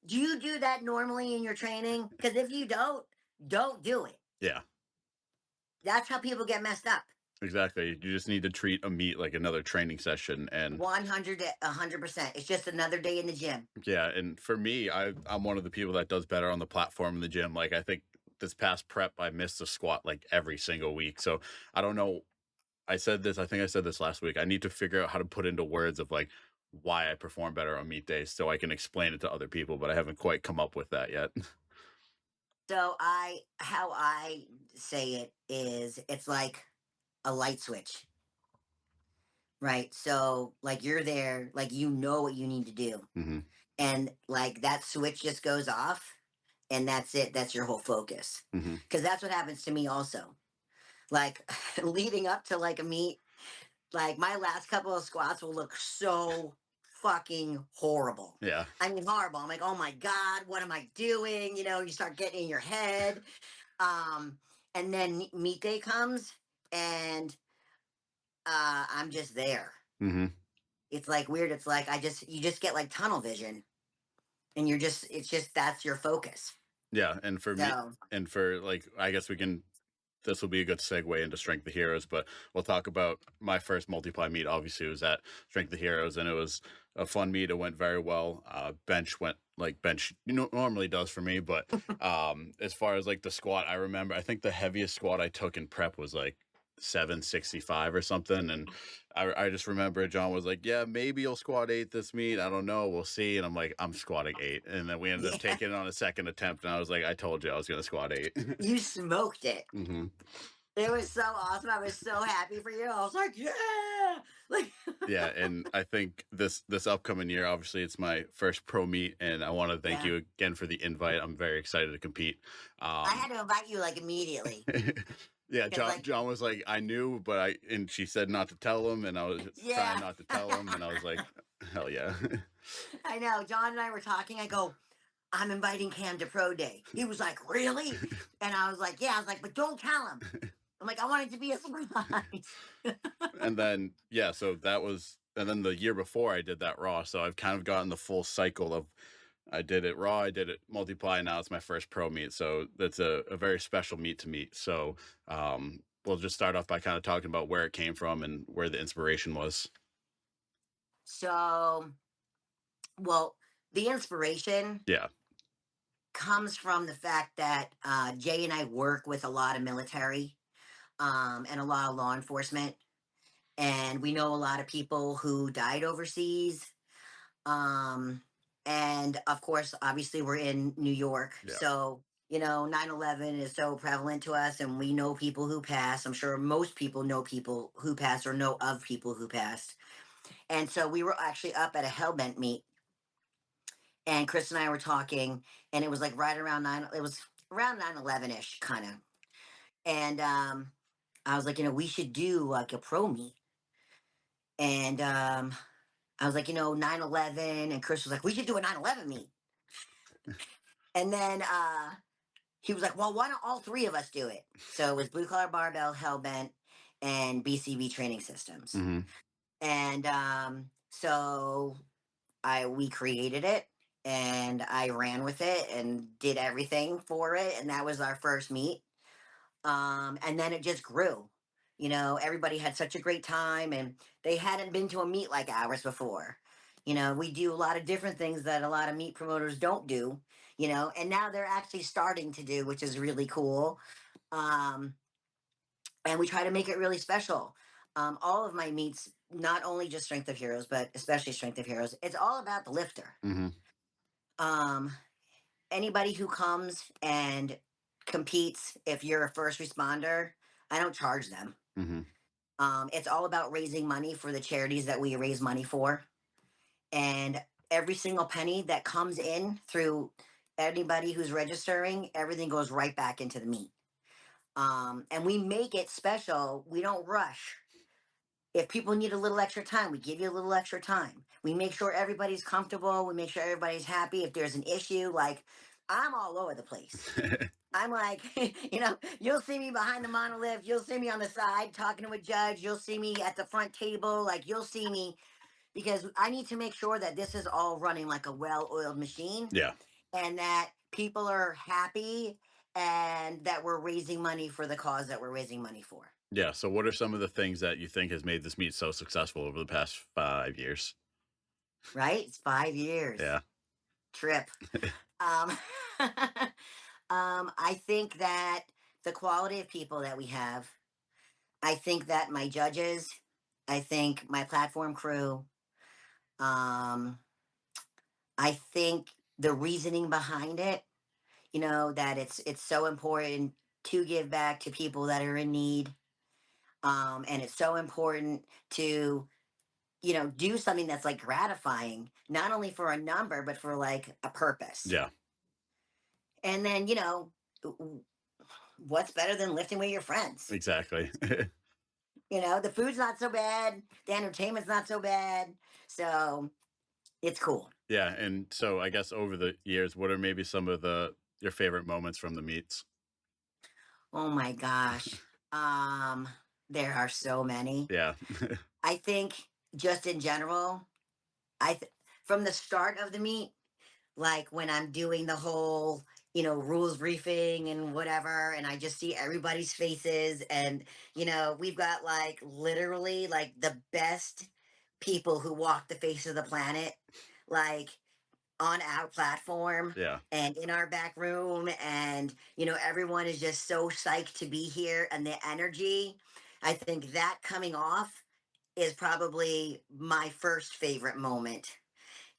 Do you do that normally in your training? Because if you don't do it. Yeah, That's how people get messed up. exactly. You just need to treat a meet like another training session. And 100%. It's just another day in the gym. yeah, and for me, I'm one of the people that does better on the platform in the gym. Like I think this past prep, I missed the squat like every single week. So I don't know. I think I said this last week. I need to figure out how to put into words of like why I perform better on meet days so I can explain it to other people, but I haven't quite come up with that yet. So how I say it is, it's like a light switch, right? So like you're there, like what you need to do, Hmm. and like that switch just goes off, and that's it. That's your whole focus, Hmm. because that's what happens to me also. Like leading up to like a meet, like my last couple of squats will look so fucking horrible. Yeah. I mean horrible. I'm like, oh my god, what am I doing? You start getting in your head. Um, and then meet day comes, and I'm just there. Hmm. It's like weird. It's like you just get like tunnel vision, and it's just that's your focus. Yeah. And for me, So and for like, I guess this will be a good segue into Strength of Heroes, but we'll talk about my first multiply meet. Obviously, it was at Strength of Heroes, and it was a fun meet. It went very well. Bench went like bench normally does for me, but as far as like the squat, I remember I think the heaviest squat I took in prep was like 765 or something, and I just remember John was like, "Yeah, maybe you'll squat 8 this meet. I don't know. We'll see." And I'm like, "I'm squatting 8," and then we ended up yeah, taking it on a second attempt, and I was like, "I told you I was going to squat 8." you smoked it. Hmm. It was so awesome. I was so happy for you. I was like, yeah, like Yeah, and I think this upcoming year, obviously, it's my first pro meet, and I want to thank yeah. you again for the invite. I'm very excited to compete. I Um, had to invite you like immediately, yeah, because John was like, I knew, but and she said not to tell him, and I was just trying yeah. not to tell him, and I was like, hell yeah. I know. John and I were talking. I go, I'm inviting Cam to pro day. He was like, really? And I was like, yeah. I was like, but don't tell him. I'm like, I want it to be a surprise. And then yeah, so that was, and then the year before I did that raw, so I've kind of gotten the full cycle of I did it raw, I did it multiply. Now it's my first pro meet, so that's a very special meet to meet. So we'll just start off by kind of talking about where it came from and where the inspiration was. So, well, the inspiration Yeah, comes from the fact that Jay and I work with a lot of military, and a lot of law enforcement, and we know a lot of people who died overseas. Um, and of course, obviously, we're in New York. yeah, So, 9/11 is so prevalent to us, and we know people who passed. I'm sure most people know people who passed or know of people who passed. And so we were actually up at a Hellbent meet, and Chris and I were talking, and it was like right around it was around 9/11 ish, kind of. And I was like, we should do like a pro meet. And I was like, 9/11. And Chris was like, we should do a 9/11 meet. And then he was like, well, why don't all three of us do it? So it was Blue Collar Barbell, Hellbent, and BCB training systems. hmm, And so we created it, and I ran with it and did everything for it. And that was our first meet. And then it just grew. Everybody had such a great time, and they hadn't been to a meet like ours before. We do a lot of different things that a lot of meet promoters don't do. and now they're actually starting to do, which is really cool. Um, and we try to make it really special. All of my meets, not only just Strength of Heroes, but especially Strength of Heroes, it's all about the lifter. Hmm. Um, Anybody who comes and competes, if you're a first responder, I don't charge them. Hmm. It's all about raising money for the charities that we raise money for. And every single penny that comes in through anybody who's registering, everything goes right back into the meet. And we make it special. We don't rush. If people need a little extra time, we give you a little extra time. We make sure everybody's comfortable. We make sure everybody's happy. If there's an issue, like I'm all over the place. I'm like, you'll see me behind the monolift. You'll see me on the side talking to a judge. You'll see me at the front table. Like you'll see me because I need to make sure that this is all running like a well-oiled machine Yeah. and that people are happy and that we're raising money for the cause that we're raising money for. Yeah. So, what are some of the things that you think has made this meet so successful over the past 5 years? Right? It's 5 years. Yeah. Trip. Um, I think that the quality of people that we have, I think that my judges, I think my platform crew, um, I think the reasoning behind it, that it's so important to give back to people that are in need. And it's so important to, do something that's like gratifying, not only for a number, but for like a purpose. Yeah. And then, w- what's better than lifting with your friends? Exactly. The food's not so bad, the entertainment's not so bad. So it's cool. Yeah. And so, I guess over the years, what are maybe some of your favorite moments from the meets? Oh my gosh. Um, there are so many. Yeah. I think just in general, from the start of the meet, like when I'm doing the whole, rules briefing and whatever, and I just see everybody's faces, and we've got like literally like the best people who walk the face of the planet, like on our platform Yeah. and in our back room, and everyone is just so psyched to be here, and the energy. I think that coming off is probably my first favorite moment,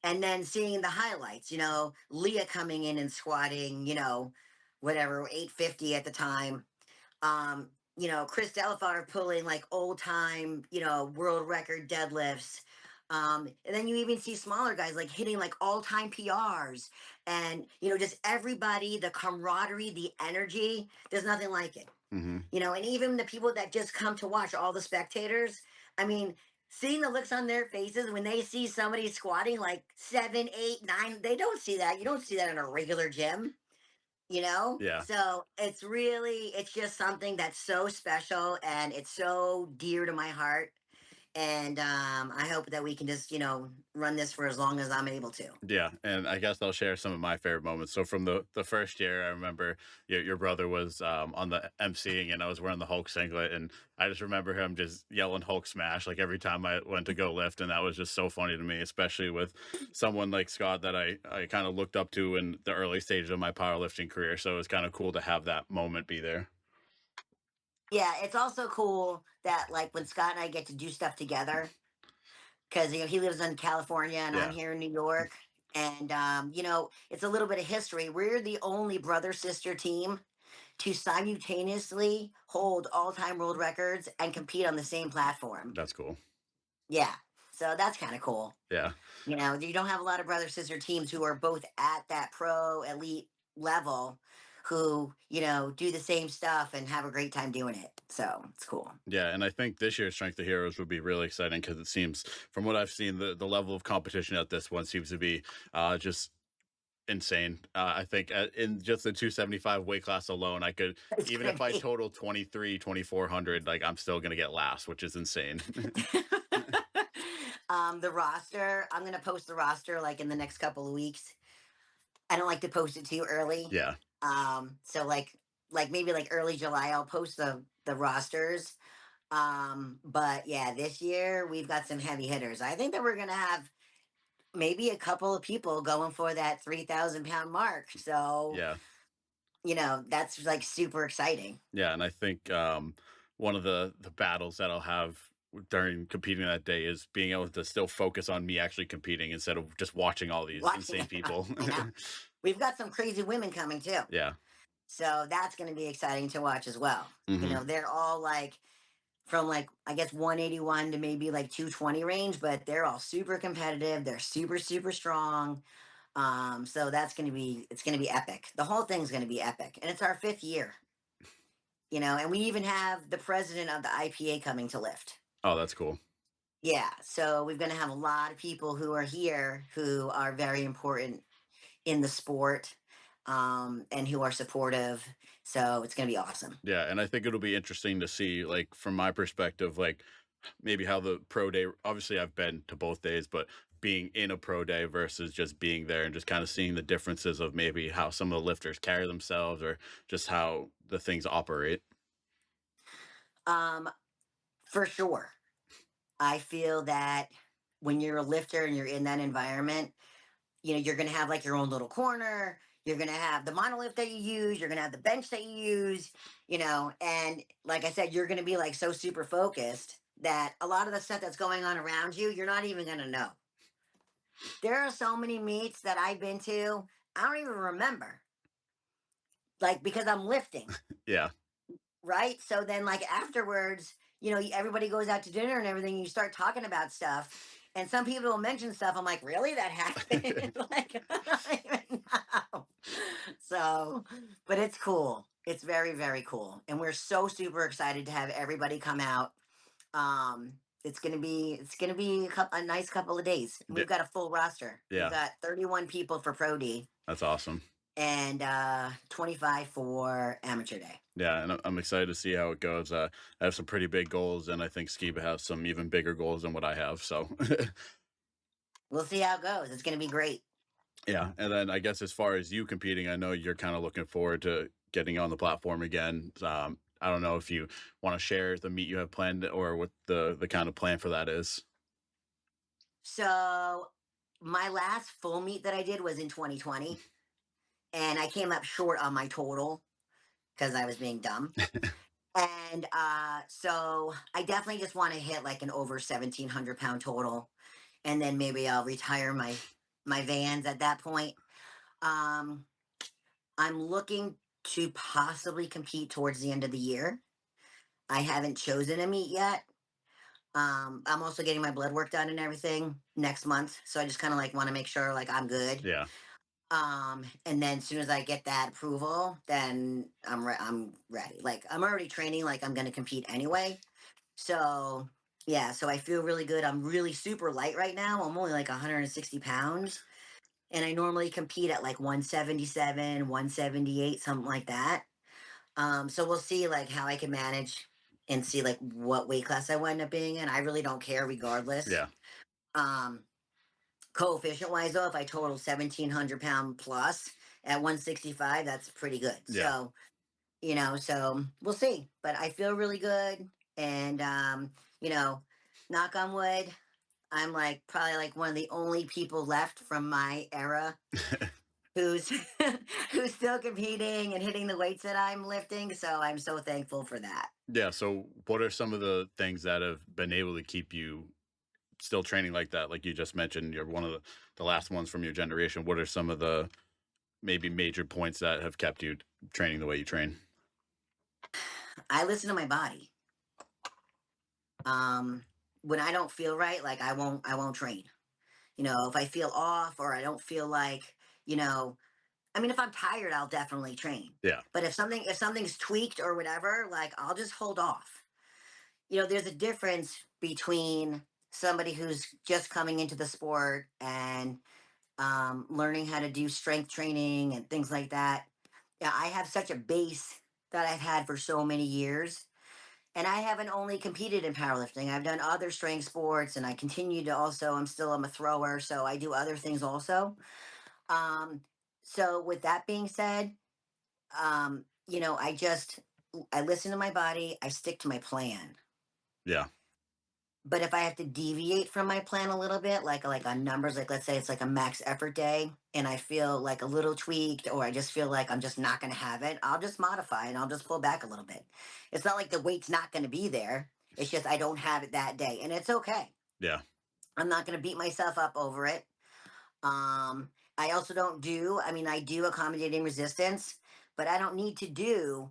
and then seeing the highlights, Leah coming in and squatting, whatever, 850 at the time. Chris Delafar pulling like old time, world record deadlifts. And then you even see smaller guys like hitting like all time PRs, and just everybody, the camaraderie, the energy. There's nothing like it. Hmm. And even the people that just come to watch, all the spectators, I mean, seeing the looks on their faces when they see somebody squatting like 7, 8, 9, they don't see that. You don't see that in a regular gym, Yeah. So it's just something that's so special and it's so dear to my heart. And I hope that we can just, run this for as long as I'm able to. Yeah, and I guess I'll share some of my favorite moments. So from the first year, I remember your brother was on the emceeing, and I was wearing the Hulk singlet, and I just remember him just yelling Hulk smash like every time I went to go lift, and that was just so funny to me, especially with someone like Scott that I kind of looked up to in the early stages of my powerlifting career. So it was kind of cool to have that moment be there. Yeah, it's also cool that like when Scott and I get to do stuff together, because he lives in California and I'm Yeah, here in New York. And it's a little bit of history. We're the only brother sister team to simultaneously hold all time world records and compete on the same platform. that's cool. Yeah, so that's kind of cool. Yeah. You don't have a lot of brother sister teams who are both at that pro elite level who do the same stuff and have a great time doing it. So it's cool. Yeah, and I think this year's Strength of Heroes would be really exciting because it seems, from what I've seen, the level of competition at this one seems to be just insane. I think in just the 275 weight class alone, I could, It's even gonna if I be. total 2400, like I'm still gonna get last, which is insane. The roster, I'm gonna post the roster like in the next couple of weeks. I don't like to post it too early. Yeah, So like maybe like early July I'll post the rosters. But yeah, this year we've got some heavy hitters. I think that we're gonna have maybe a couple of people going for that 3,000 pound mark. So, Yeah. that's like super exciting. Yeah, and I think one of the battles that I'll have during competing that day is being able to still focus on me actually competing instead of just watching all these Watching insane it, people. I know. We've got some crazy women coming too. Yeah. So that's going to be exciting to watch as well. Hmm. They're all like from like I guess 181 to maybe like 220 range, but they're all super competitive. They're super super strong. So that's going to be it's going to be epic. The whole thing's going to be epic, and it's our 5th year. And we even have the president of the IPA coming to lift. Oh, that's cool. Yeah, so we're going to have a lot of people who are here who are very important in the sport, and who are supportive. So it's going to be awesome. Yeah, and I think it'll be interesting to see, like, from my perspective, like maybe how the pro day. Obviously, I've been to both days, but being in a pro day versus just being there and just kind of seeing the differences of maybe how some of the lifters carry themselves or just how the things operate. Um, for sure. I feel that when you're a lifter and you're in that environment, you're going to have like your own little corner. You're going to have the monolift that you use. You're going to have the bench that you use, and like I said, you're going to be like so super focused that a lot of the stuff that's going on around you, you're not even going to know. There are so many meets that I've been to, I don't even remember, like because I'm lifting. Yeah. Right? So then, like afterwards, everybody goes out to dinner and everything. You start talking about stuff, and some people will mention stuff. I'm like, really? That happened? Like, I don't even know. So, but it's cool. It's very, very cool, and we're so super excited to have everybody come out. It's gonna be a nice couple of days. D- We've got a full roster. We've yeah, got 31 people for Pro D that's awesome. and 25 for Amateur Day. Yeah, and I'm excited to see how it goes. I have some pretty big goals, and I think Skiba has some even bigger goals than what I have. So, We'll see how it goes. It's going to be great. yeah. And then I guess as far as you competing, I know you're kind of looking forward to getting on the platform again. I don't know if you want to share the meet you have planned or what the kind of plan for that is. So, my last full meet that I did was in 2020, and I came up short on my total because I was being dumb. And so, I definitely just want to hit like an over 1,700 pound total, and then maybe I'll retire my vans at that point. Um, I'm looking to possibly compete towards the end of the year. I haven't chosen a meet yet. I'm also getting my blood work done and everything next month, so I just kind of like want to make sure like I'm good. Yeah, And then as soon as I get that approval, then I'm ready. Like I'm already training, like I'm gonna compete anyway. So yeah, so I feel really good. I'm really super light right now. I'm only like 160 pounds, and I normally compete at like 177, 178, something like that. So we'll see like how I can manage and see like what weight class I wind up being in. I really don't care regardless. yeah, Um, Coefficient wise though, if I total 1,700 pound plus at 165, that's pretty good. yeah. So we'll see. But I feel really good, and you know, knock on wood, I'm like probably like one of the only people left from my era who's who's still competing and hitting the weights that I'm lifting. So I'm so thankful for that. Yeah. So, what are some of the things that have been able to keep you still training like that? Like you just mentioned, you're one of the last ones from your generation. What are some of the maybe major points that have kept you training the way you train? I listen to my body. Um, when I don't feel right, like I won't train. If I feel off or I don't feel like, you know, I mean, if I'm tired, I'll definitely train. Yeah. But if something's tweaked or whatever, like I'll just hold off. There's a difference between somebody who's just coming into the sport and learning how to do strength training and things like that. Yeah, I have such a base that I've had for so many years. And I haven't only competed in powerlifting. I've done other strength sports, and I continue to also. I'm a thrower, so I do other things also. Um, so with that being said, I listen to my body. I stick to my plan. Yeah. But if I have to deviate from my plan a little bit, like on numbers, like let's say it's like a max effort day and I feel like a little tweaked or I just feel like I'm just not going to have it, I'll just modify and I'll just pull back a little bit. It's not like the weight's not going to be there. It's just I don't have it that day and it's okay. Yeah. I'm not going to beat myself up over it. I also don't do, I mean, I do accommodating resistance, but I don't need to do,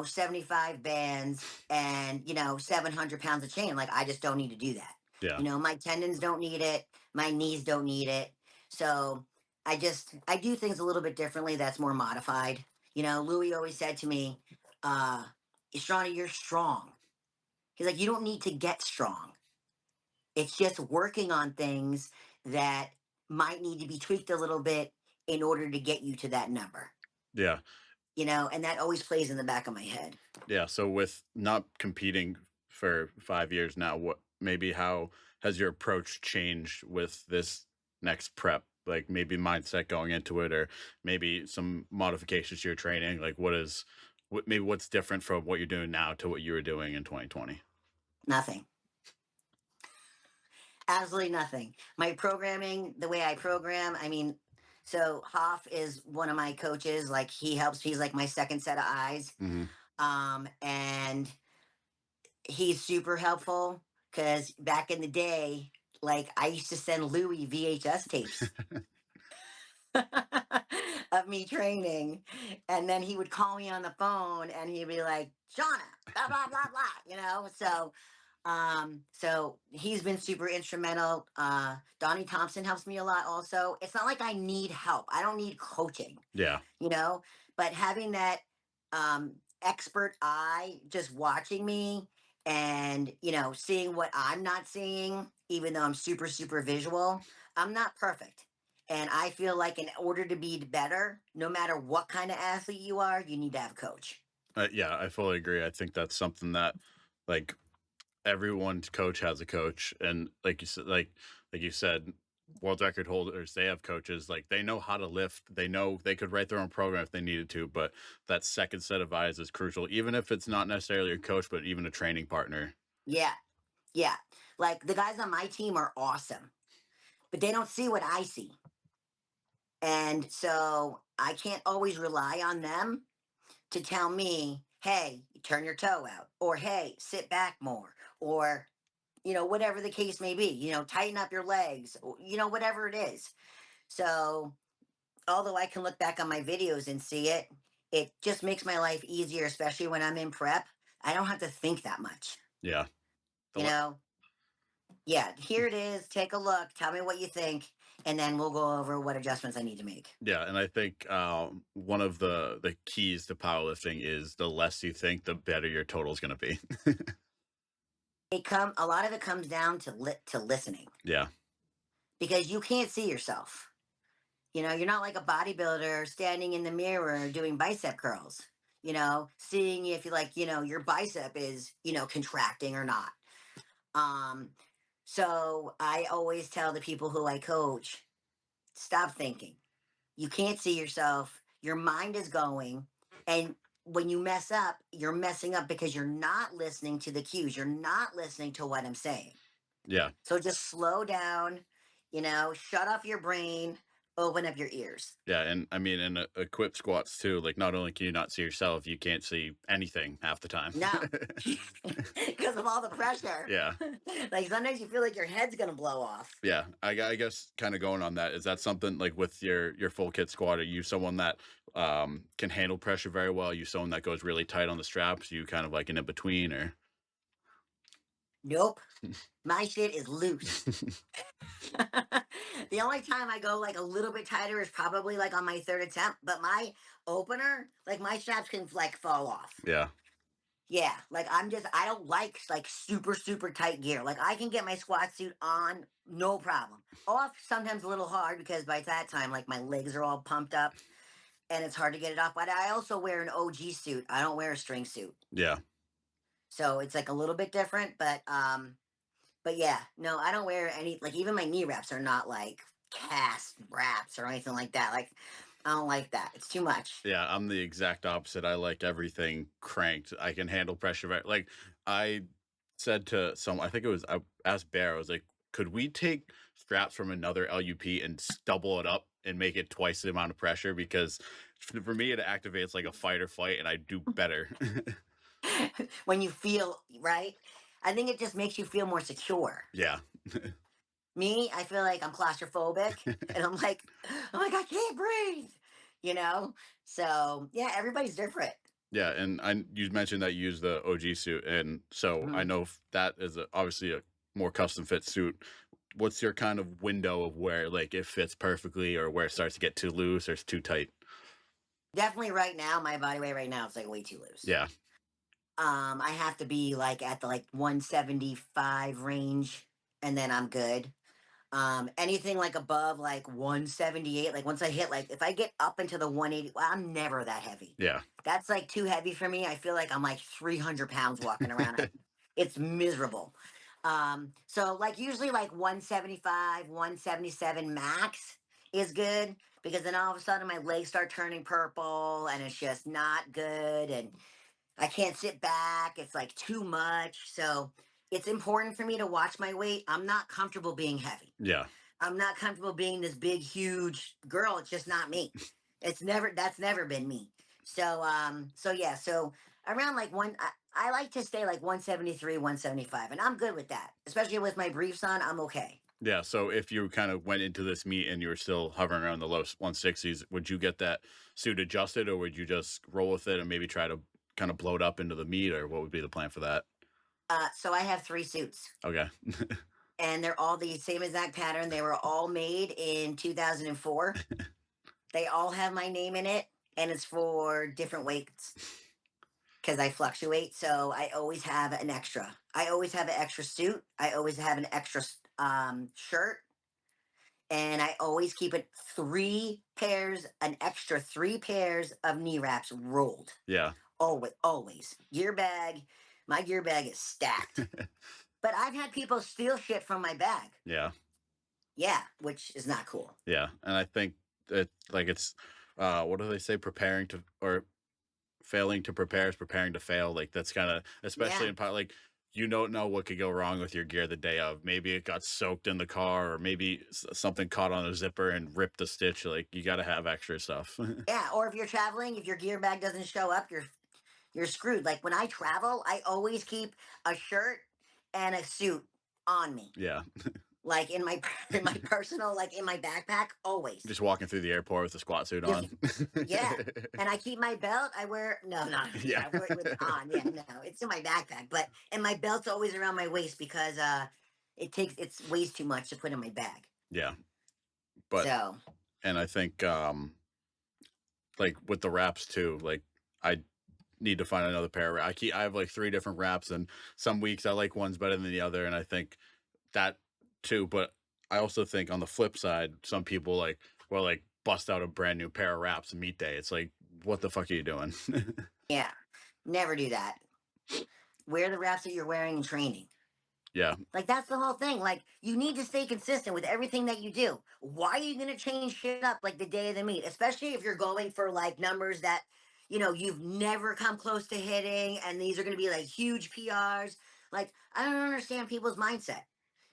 75 bands and, 700 pounds of chain. Like, I just don't need to do that. Yeah. My tendons don't need it. My knees don't need it. So I do things a little bit differently. That's more modified. Louis always said to me, uh, Shawnna, you're strong. He's like, you don't need to get strong. It's just working on things that might need to be tweaked a little bit in order to get you to that number, Yeah. and that always plays in the back of my head. Yeah. So with not competing for 5 years now, how has your approach changed with this next prep? Like maybe mindset going into it, or maybe some modifications to your training. Like what's different from what you're doing now to what you were doing in 2020? Nothing. Absolutely nothing. My programming, the way I program, I mean, so Hoff is one of my coaches. Like he helps, he's like my second set of eyes. Hmm. And he's super helpful because back in the day, like I used to send Louis VHS tapes of me training. And then he would call me on the phone and he'd be like, Shawnna, blah, blah, blah, blah. So he's been super instrumental. Donnie Thompson helps me a lot also. It's not like I need help. I don't need coaching, Yeah. you know, but having that expert eye just watching me and, seeing what I'm not seeing, even though I'm super, super visual, I'm not perfect. And I feel like in order to be better, no matter what kind of athlete you are, you need to have a coach. Yeah, I fully agree. I think that's something that, like, everyone's coach has a coach, and like you said, world record holders, they have coaches. Like they know how to lift. They know they could write their own program if they needed to. But that second set of eyes is crucial, even if it's not necessarily a coach, but even a training partner. Yeah. Yeah. Like the guys on my team are awesome, but they don't see what I see. And so I can't always rely on them to tell me, hey, turn your toe out, or hey, sit back more, or, whatever the case may be, tighten up your legs, or, whatever it is. So although I can look back on my videos and see it, it just makes my life easier, especially when I'm in prep. I don't have to think that much, Yeah. The you la- know? Yeah, here it is. Take a look. Tell me what you think. And then we'll go over what adjustments I need to make. yeah, and I think one of the keys to powerlifting is the less you think, the better your total is going to be. A lot of it comes down to listening Yeah. because you can't see yourself. You're not like a bodybuilder standing in the mirror doing bicep curls, seeing if you like, your bicep is, contracting or not. Um, so I always tell the people who I coach, stop thinking. You can't see yourself. Your mind is going. And when you mess up, you're messing up because you're not listening to the cues. You're not listening to what I'm saying. Yeah. So just slow down, shut off your brain, open up your ears. Yeah, and I mean, in equip squats too. Like, not only can you not see yourself, you can't see anything half the time. No, because of all the pressure. Yeah, Like sometimes you feel like your head's going to blow off. yeah. I guess kind of going on that, is that something like with your full kit squat? Are you someone that can handle pressure very well? Are you someone that goes really tight on the straps? Are you kind of like an in between, or? Nope. My shit is loose. The only time I go like a little bit tighter is probably like on my third attempt, but my opener, like my straps can like fall off. Yeah, Yeah, like I don't like super super tight gear. Like I can get my squat suit on, no problem. Off sometimes a little hard because by that time like my legs are all pumped up and it's hard to get it off. But I also wear an OG suit. I don't wear a string suit. yeah, So it's like a little bit different, but yeah, no, I don't wear any, like even my knee wraps are not like cast wraps or anything like that. Like I don't like that. It's too much. yeah. I'm the exact opposite. I like everything cranked. I can handle pressure. Like I said to some, I think it was, I asked Bear, I was like, could we take straps from another LUP and double it up and make it twice the amount of pressure? Because for me, it activates like a fight or flight, and I do better. When you feel right, I think it just makes you feel more secure. Yeah. Me, I feel like I'm claustrophobic, and I'm like, I can't breathe, you know. So yeah, everybody's different. Yeah, and you mentioned that you use the OG suit, and so I Mhm. know that is obviously a more custom fit suit. What's your kind of window of where like it fits perfectly, or where it starts to get too loose or it's too tight? Definitely, right now, my body weight right now is like way too loose. Yeah, I have to be like at the like 175 range, and then I'm good. Anything like above like 178, like once I hit, like if I get up into the 180, well, I'm never that heavy. yeah, That's like too heavy for me. I feel like I'm like 300 pounds walking around. It's miserable. So like usually like 175, 177 max is good, because then all of a sudden my legs start turning purple and it's just not good. And I can't sit back. It's like too much. So it's important for me to watch my weight. I'm not comfortable being heavy. yeah, I'm not comfortable being this big, huge girl. It's just not me. That's never been me. So yeah, so around like I like to stay like 173, 175, and I'm good with that. Especially with my briefs on, I'm okay. yeah. So if you kind of went into this meet and you were still hovering around the low 160s, would you get that suit adjusted, or would you just roll with it and maybe try to kind of blow it up into the meet, or what would be the plan for that? So I have 3 suits, Okay. and they're all the same exact pattern. They were all made in 2004. They all have my name in it, and it's for different weights because I fluctuate. So I always have an extra. I always have an extra suit. I always have an extra shirt, and I always keep it 3 pairs, an extra 3 pairs of knee wraps rolled. Yeah. Always, always. Gear bag. My gear bag is stacked. But I've had people steal shit from my bag. Yeah. Yeah, which is not cool. Yeah. And I think that like it's what do they say? Preparing to, or failing to prepare is preparing to fail. Like that's kind of, especially Yeah. in part, like you don't know what could go wrong with your gear the day of. Maybe it got soaked in the car, or maybe something caught on a zipper and ripped the stitch. Like you got to have extra stuff. Yeah, or if you're traveling, if your gear bag doesn't show up, you're screwed. Like when I travel, I always keep a shirt and a suit on me. Yeah. Like in my in my personal, like in my backpack, always. Just walking through the airport with a squat suit Just on. yeah. And I keep my belt. I wear no, Yeah. yeah, I wear it with it on. Yeah, no, it's in my backpack. But and my belt's always around my waist because it's weighs too much to put in my bag. Yeah. But, So and I think like with the wraps too, like I need to find another pair of I have like 3 different wraps, and some weeks I like one's better than the other, and I think that too. But I also think on the flip side, some people like will like bust out a brand new pair of wraps meet day. It's like, what the fuck are you doing? yeah, never do that. Wear the wraps that you're wearing in training. Yeah. Like that's the whole thing. Like you need to stay consistent with everything that you do. Why are you gonna change shit up like the day of the meet? Especially if you're going for like numbers that you've never come close to hitting, and these are gonna be like huge PRs. Like I don't understand people's mindset.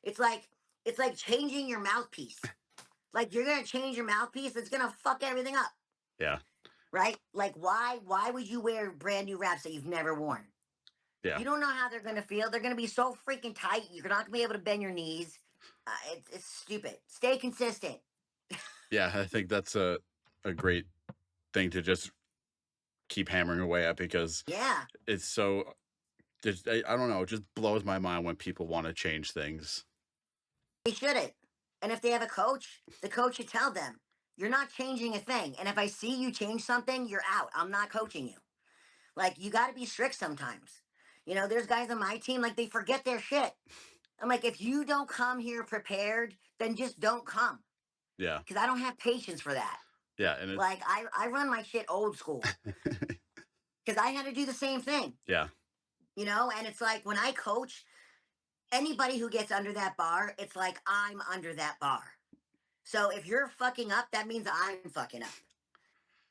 It's like it's like changing your mouthpiece. Like you're gonna change your mouthpiece, it's gonna fuck everything up, Yeah. right? Like why would you wear brand new wraps that you've never worn? Yeah. You don't know how they're going to feel. They're going to be so freaking tight. You're not going to be able to bend your knees. It's stupid. Stay consistent. Yeah. I think that's a great thing to just keep hammering away at, because Yeah, it's so, I don't know, it just blows my mind when people want to change things. they shouldn't. And if they have a coach, the coach should tell them, you're not changing a thing. And if I see you change something, you're out. I'm not coaching you. Like, you got to be strict sometimes. There's guys on my team, like, they forget their shit. I'm like, if you don't come here prepared, then just don't come, Yeah. because I don't have patience for that. Yeah. And Like, I run my shit old school, it, because I had to do the same thing. yeah. And it's like when I coach anybody who gets under that bar, it's like I'm under that bar. So if you're fucking up, that means I'm fucking up.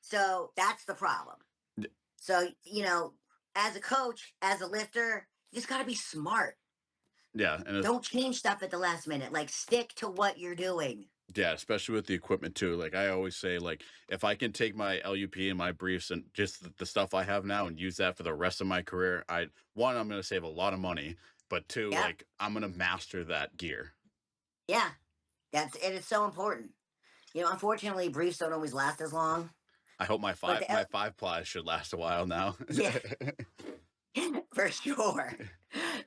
So that's the problem. So, as a coach, as a lifter, you just got to be smart. Yeah, and it's Don't change stuff at the last minute. Like stick to what you're doing. yeah, especially with the equipment too. Like I always say, like if I can take my LUP and my briefs and just the stuff I have now and use that for the rest of my career, I'm going to save a lot of money, but two, Yep. like I'm going to master that gear. Yeah. That's it. It's so important. Unfortunately, briefs don't always last as long. I hope But the my 5 ply should last a while now. yeah, for sure,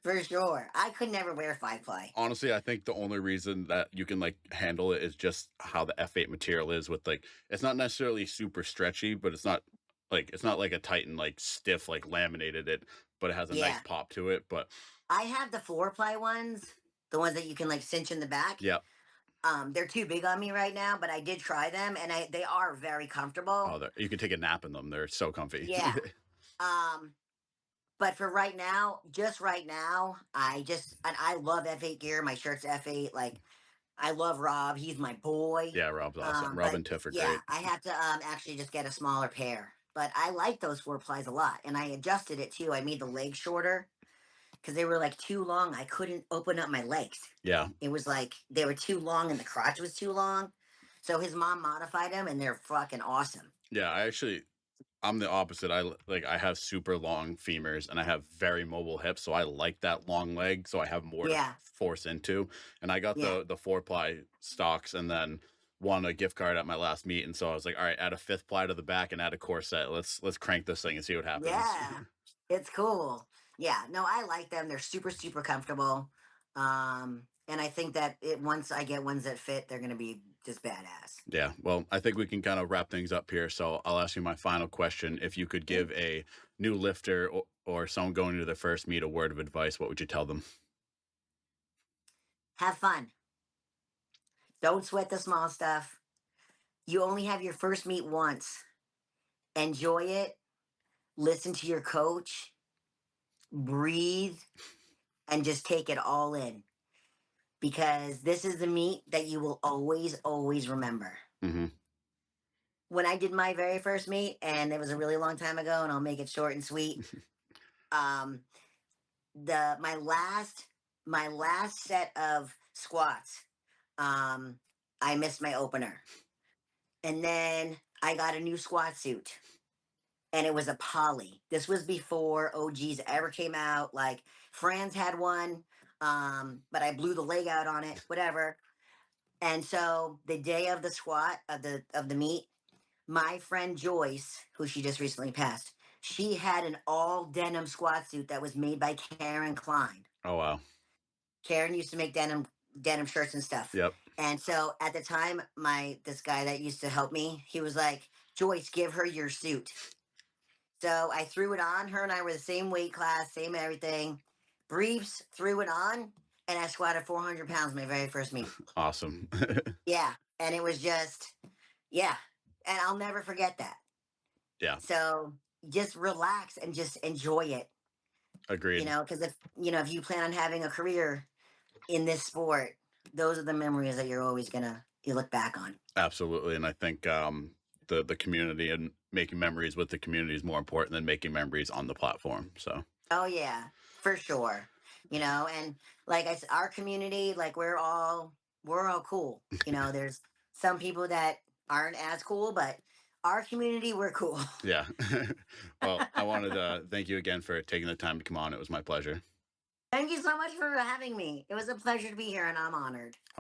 for sure. I could never wear 5 ply. Honestly, I think the only reason that you can like handle it is just how the F8 material is with like it's not necessarily super stretchy, but it's not like a Titan like stiff like laminated it, but it has a nice Yeah, pop to it. But I have the 4 ply ones, the ones that you can like cinch in the back. yeah, They're too big on me right now, but I did try them, and they are very comfortable. you can take a nap in them. They're so comfy. Yeah. Um, but for right now, just right now, and I love F8 gear. My shirt's F8. Like I love Rob. He's my boy. Yeah, Rob's awesome. Rob But and Tiff are yeah, great. I have to actually just get a smaller pair. But I like those 4 plies a lot, and I adjusted it too. I made the legs shorter because they were like too long. I couldn't open up my legs. Yeah, It was like they were too long, and the crotch was too long. So his mom modified them, and they're fucking awesome. yeah. I'm the opposite. I have super long femurs and I have very mobile hips, so I like that long leg, so I have more to Yeah, force into. And I got yeah, the 4 ply stocks, and then won a gift card at my last meet, and so I was like, all right, add a 5th ply to the back and add a corset. Let's crank this thing and see what happens. yeah. It's cool. Yeah, no, I like them. They're super, super comfortable. And I think that once I get ones that fit, they're gonna be just badass. Yeah, well, I think we can kind of wrap things up here. So I'll ask you my final question. If you could give a new lifter or someone going to their first meet a word of advice, what would you tell them? Have fun. Don't sweat the small stuff. You only have your first meet once. Enjoy it. Listen to your coach. Breathe and just take it all in because this is the meet that you will always, always remember. Hmm. When I did my very first meet, and it was a really long time ago, and I'll make it short and sweet. Um, the my last set of squats, I missed my opener, and then I got a new squat suit, and it was a poly. This was before OGs ever came out. Like Franz had one, but I blew the leg out on it. Whatever. And so the day of the squat of the meet, my friend Joyce, who she just recently passed, she had an all denim squat suit that was made by Karen Klein. Oh wow. Karen used to make denim shirts and stuff. Yep. And so at the time, this guy that used to help me, he was like, Joyce, give her your suit. So I threw it on. Her and I were the same weight class, same everything. Briefs, threw it on, and I squatted 400 pounds my very first meet. Awesome. Yeah. And it was just, yeah. And I'll never forget that. Yeah, So just relax and just enjoy it, agreed. because if you plan on having a career in this sport, those are the memories that you're always you look back on. Absolutely. And I think the community and making memories with the community is more important than making memories on the platform. So Oh yeah, for sure. And like I said, our community, like we're all cool. There's some people that aren't as cool, but our community, we're cool. yeah. Well, I wanted to thank you again for taking the time to come on. It was my pleasure. Thank you so much for having me. It was a pleasure to be here, and I'm honored.